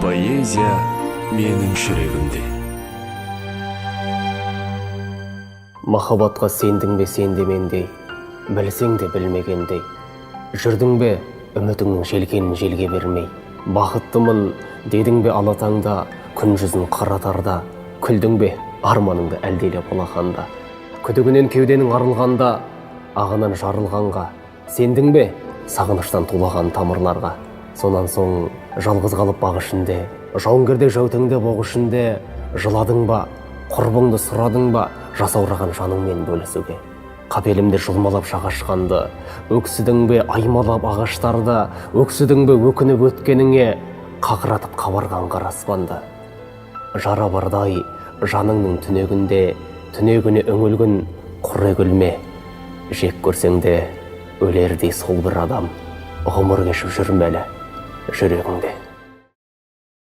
Поэзия менің жүрегімде. Махаббатқа сендің бе сендемендей, білсең де білмегендей, жүрдің бе үмітіңнің желкенін желге бермей, бақыттымын дедің бе алатаңда, күн жүзін қаратарда, күлдің бе арманыңды әлдейлеп алақанда, күдігінен кеуденің арылғанда, ағынан жарылғанға, сендің бе сағыныштан тулаған тамырларға. Сонан соң жалғыз қалып бақ ішінде, жауынгердей жәутеңде боқ ішінде, жыладың ба, құрбыңды сұрадың ба, жасаураған жаныңмен бөлісуге. Қапелімде жұлмалап шағашқанды, өксідің бе аймалап ағаштарды, өксідің бе өкініп өткеніңе, қақыратып қабарған қара аспанды. Жара бардай жаныңның түнегінде, түнегіне үңілгін құр егілме, жек көрсең де өлердей сол бір адам ғұмыр кешіп жүрмелі жүрегіңде.